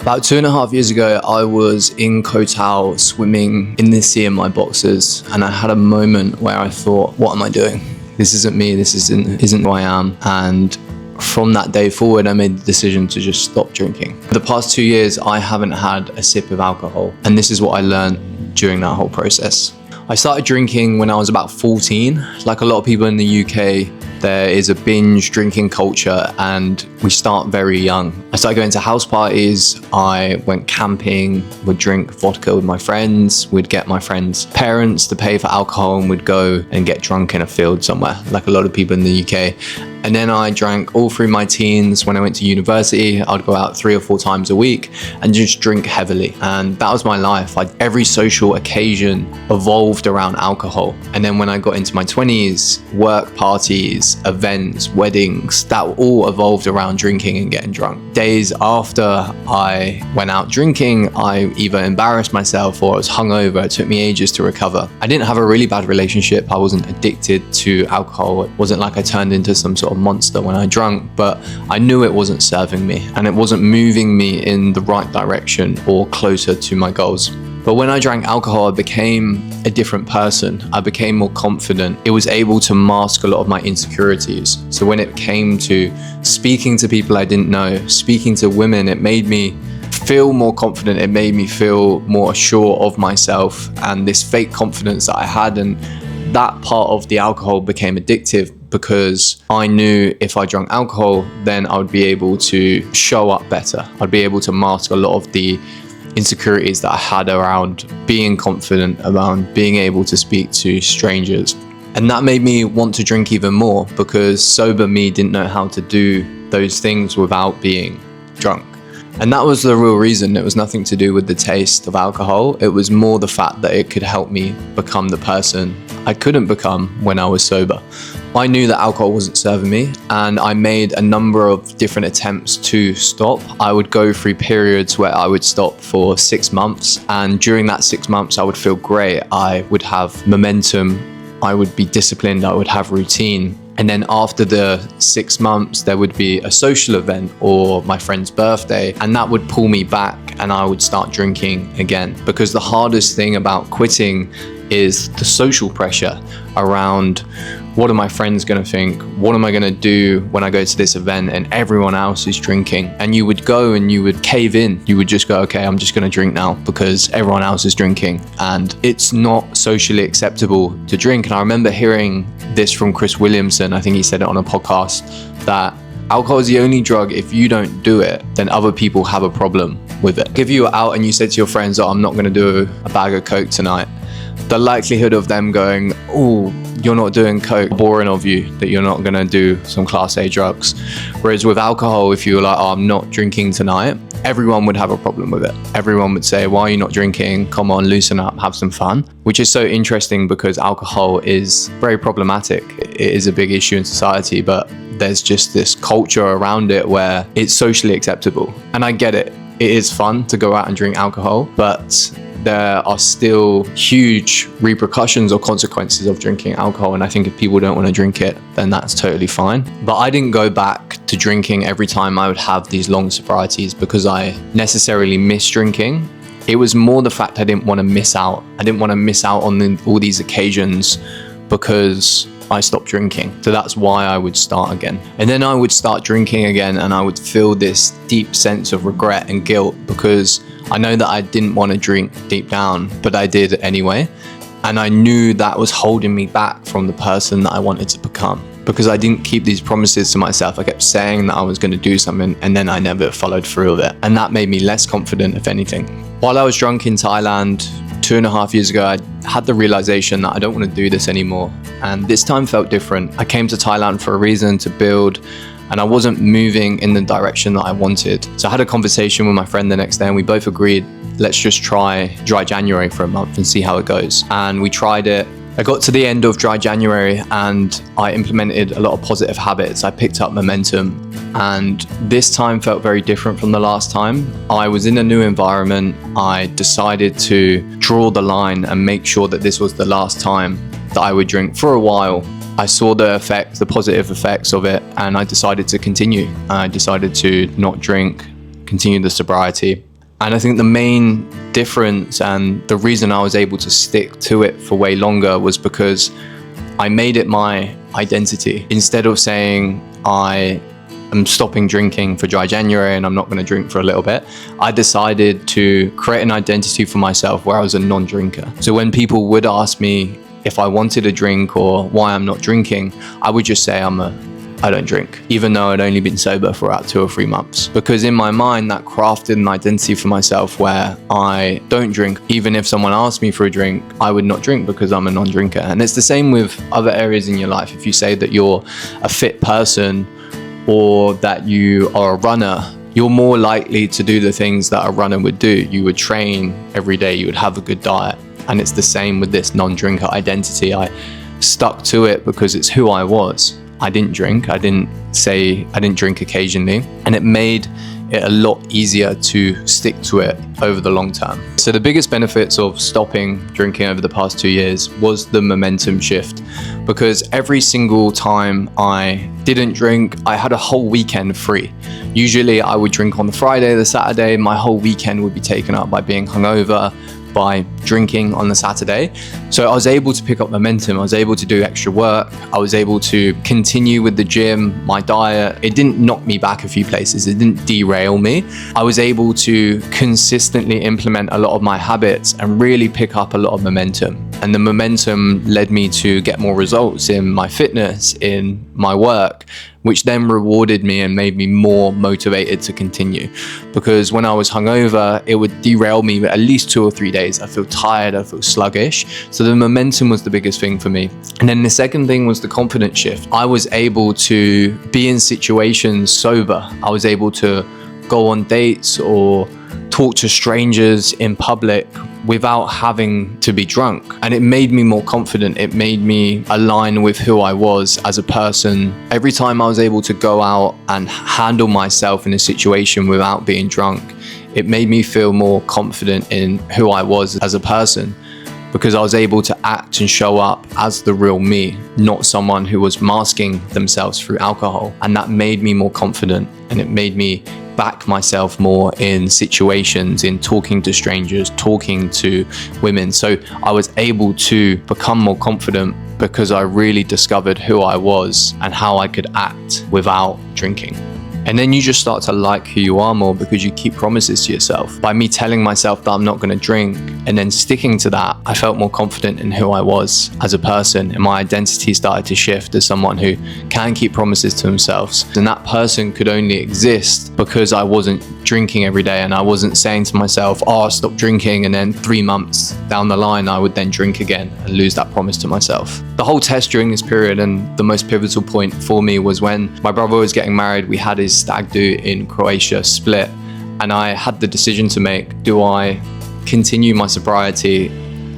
About 2.5 years ago, I was in Koh Tao swimming in the sea in my boxers, and I had a moment where I thought, what am I doing? This isn't me, this isn't who I am. And from that day forward, I made the decision to just stop drinking. For the past 2 years, I haven't had a sip of alcohol, and this is what I learned during that whole process. I started drinking when I was about 14. Like a lot of people in the UK, there is a binge drinking culture and we start very young. I started going to house parties, I went camping, would drink vodka with my friends, we'd get my friends' parents to pay for alcohol and we'd go and get drunk in a field somewhere, like a lot of people in the UK. And then I drank all through my teens. When I went to university, I'd go out 3 or 4 times a week and just drink heavily. And that was my life. Every social occasion evolved around alcohol. And then when I got into my 20s, work parties, events, weddings, that all evolved around drinking and getting drunk. Days after I went out drinking, I either embarrassed myself or I was hungover. It took me ages to recover. I didn't have a really bad relationship. I wasn't addicted to alcohol. It wasn't like I turned into some sort of monster when I drank, but I knew it wasn't serving me and it wasn't moving me in the right direction or closer to my goals. But when I drank alcohol, I became a different person. I became more confident. It was able to mask a lot of my insecurities. So when it came to speaking to people I didn't know, speaking to women, it made me feel more confident. It made me feel more sure of myself and this fake confidence that I had. And that part of the alcohol became addictive because I knew if I drank alcohol, then I would be able to show up better. I'd be able to mask a lot of the insecurities that I had around being confident, around being able to speak to strangers. And that made me want to drink even more because sober me didn't know how to do those things without being drunk. And that was the real reason. It was nothing to do with the taste of alcohol. It was more the fact that it could help me become the person I couldn't become when I was sober. I knew that alcohol wasn't serving me and I made a number of different attempts to stop. I would go through periods where I would stop for 6 months, and during that 6 months I would feel great. I would have momentum, I would be disciplined, I would have routine. And then after the 6 months, there would be a social event or my friend's birthday, and that would pull me back and I would start drinking again. Because the hardest thing about quitting is the social pressure around what are my friends going to think? What am I going to do when I go to this event and everyone else is drinking? And you would go and you would cave in. You would just go, okay, I'm just going to drink now because everyone else is drinking. And it's not socially acceptable to drink. And I remember hearing this from Chris Williamson. I think he said it on a podcast that alcohol is the only drug, if you don't do it, then other people have a problem with it. If you were out and you said to your friends, oh, I'm not going to do a bag of Coke tonight, the likelihood of them going, oh, you're not doing Coke, boring of you that you're not going to do some class A drugs. Whereas with alcohol, if you were like, oh, I'm not drinking tonight, everyone would have a problem with it. Everyone would say, why are you not drinking? Come on, loosen up, have some fun. Which is so interesting because alcohol is very problematic. It is a big issue in society, but there's just this culture around it where it's socially acceptable. And I get it. It is fun to go out and drink alcohol, but there are still huge repercussions or consequences of drinking alcohol. And I think if people don't want to drink it, then that's totally fine. But I didn't go back to drinking every time I would have these long sobrieties because I necessarily miss drinking. It was more the fact I didn't want to miss out. I didn't want to miss out on all these occasions because I stopped drinking. So that's why I would start again. And then I would start drinking again and I would feel this deep sense of regret and guilt because I know that I didn't want to drink deep down, but I did anyway. And I knew that was holding me back from the person that I wanted to become because I didn't keep these promises to myself. I kept saying that I was going to do something and then I never followed through with it. And that made me less confident, if anything. While I was drunk in Thailand 2.5 years ago, I had the realization that I don't want to do this anymore. And this time felt different. I came to Thailand for a reason, to build, and I wasn't moving in the direction that I wanted. So I had a conversation with my friend the next day and we both agreed, let's just try dry January for a month and see how it goes. And we tried it. I got to the end of dry January and I implemented a lot of positive habits. I picked up momentum and this time felt very different from the last time. I was in a new environment. I decided to draw the line and make sure that this was the last time that I would drink for a while. I saw the positive effects of it, and I decided to continue. I decided to not drink, continue the sobriety, And I think the main difference and the reason I was able to stick to it for way longer was because I made it my identity. Instead of saying I am stopping drinking for dry January and I'm not going to drink for a little bit, I decided to create an identity for myself where I was a non-drinker. So when people would ask me if I wanted a drink or why I'm not drinking, I would just say I don't drink, even though I'd only been sober for about 2 or 3 months. Because in my mind, that crafted an identity for myself where I don't drink. Even if someone asked me for a drink, I would not drink because I'm a non-drinker. And it's the same with other areas in your life. If you say that you're a fit person or that you are a runner, you're more likely to do the things that a runner would do. You would train every day, you would have a good diet. And it's the same with this non-drinker identity. I stuck to it because it's who I was. I didn't drink. I didn't drink occasionally. And it made it a lot easier to stick to it over the long term. So the biggest benefits of stopping drinking over the past 2 years was the momentum shift, because every single time I didn't drink, I had a whole weekend free. Usually I would drink on the Friday, the Saturday, my whole weekend would be taken up by being hungover, by drinking on the Saturday. So I was able to pick up momentum. I was able to do extra work. I was able to continue with the gym, my diet. It didn't knock me back a few places. It didn't derail me. I was able to consistently implement a lot of my habits and really pick up a lot of momentum. And the momentum led me to get more results in my fitness, in my work, which then rewarded me and made me more motivated to continue. Because when I was hungover, it would derail me at least 2 or 3 days. I feel tired, I feel sluggish. So the momentum was the biggest thing for me. And then the second thing was the confidence shift. I was able to be in situations sober. I was able to go on dates or talk to strangers in public without having to be drunk. And it made me more confident. It made me align with who I was as a person. Every time I was able to go out and handle myself in a situation without being drunk, it made me feel more confident in who I was as a person, because I was able to act and show up as the real me, not someone who was masking themselves through alcohol. And that made me more confident, and it made me back myself more in situations, in talking to strangers, talking to women. So I was able to become more confident because I really discovered who I was and how I could act without drinking. And then you just start to like who you are more because you keep promises to yourself. By me telling myself that I'm not going to drink and then sticking to that, I felt more confident in who I was as a person, and my identity started to shift as someone who can keep promises to themselves. And that person could only exist because I wasn't drinking every day, and I wasn't saying to myself, oh, I'll stop drinking, and then 3 months down the line I would then drink again and lose that promise to myself. The whole test during this period, and the most pivotal point for me, was when my brother was getting married. We had his stag do in Croatia, Split, and I had the decision to make. Do I continue my sobriety,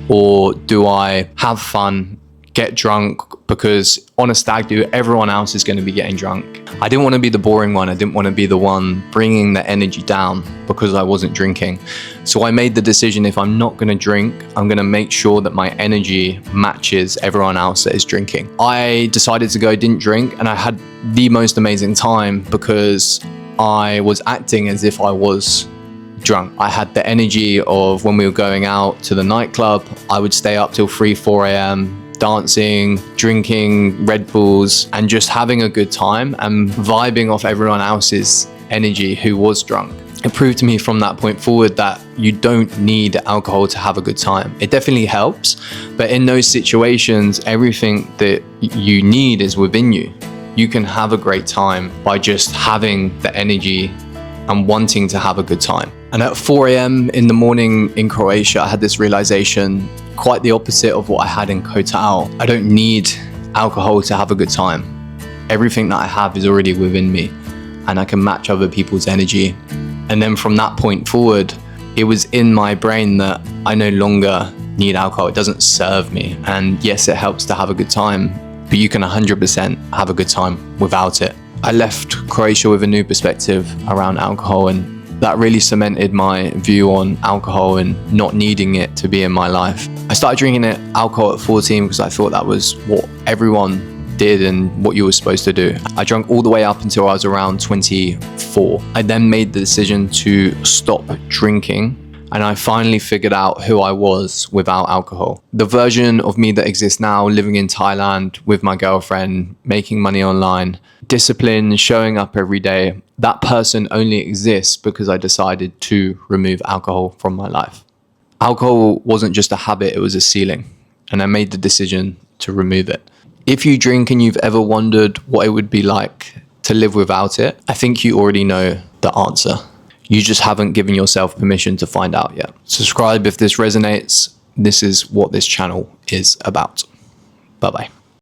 or do I have fun, get drunk? Because on a stag do, everyone else is going to be getting drunk. I didn't want to be the boring one. I didn't want to be the one bringing the energy down because I wasn't drinking. So I made the decision, if I'm not going to drink, I'm going to make sure that my energy matches everyone else that is drinking. I decided to go, didn't drink, and I had the most amazing time because I was acting as if I was drunk. I had the energy of when we were going out to the nightclub, I would stay up till 3, 4 a.m. dancing, drinking Red Bulls, and just having a good time and vibing off everyone else's energy who was drunk. It proved to me from that point forward that you don't need alcohol to have a good time. It definitely helps, but in those situations, everything that you need is within you. You can have a great time by just having the energy and wanting to have a good time. And at 4 a.m. in the morning in Croatia, I had this realization, quite the opposite of what I had in Kotal. I don't need alcohol to have a good time. Everything that I have is already within me, and I can match other people's energy. And then from that point forward, it was in my brain that I no longer need alcohol. It doesn't serve me. And yes, it helps to have a good time, but you can 100% have a good time without it. I left Croatia with a new perspective around alcohol, and that really cemented my view on alcohol and not needing it to be in my life. I started drinking alcohol at 14 because I thought that was what everyone did and what you were supposed to do. I drank all the way up until I was around 24. I then made the decision to stop drinking, and I finally figured out who I was without alcohol. The version of me that exists now, living in Thailand with my girlfriend, making money online, discipline, showing up every day, that person only exists because I decided to remove alcohol from my life. Alcohol wasn't just a habit, it was a ceiling, and I made the decision to remove it. If you drink and you've ever wondered what it would be like to live without it, I think you already know the answer. You just haven't given yourself permission to find out yet. Subscribe if this resonates. This is what this channel is about. Bye-bye.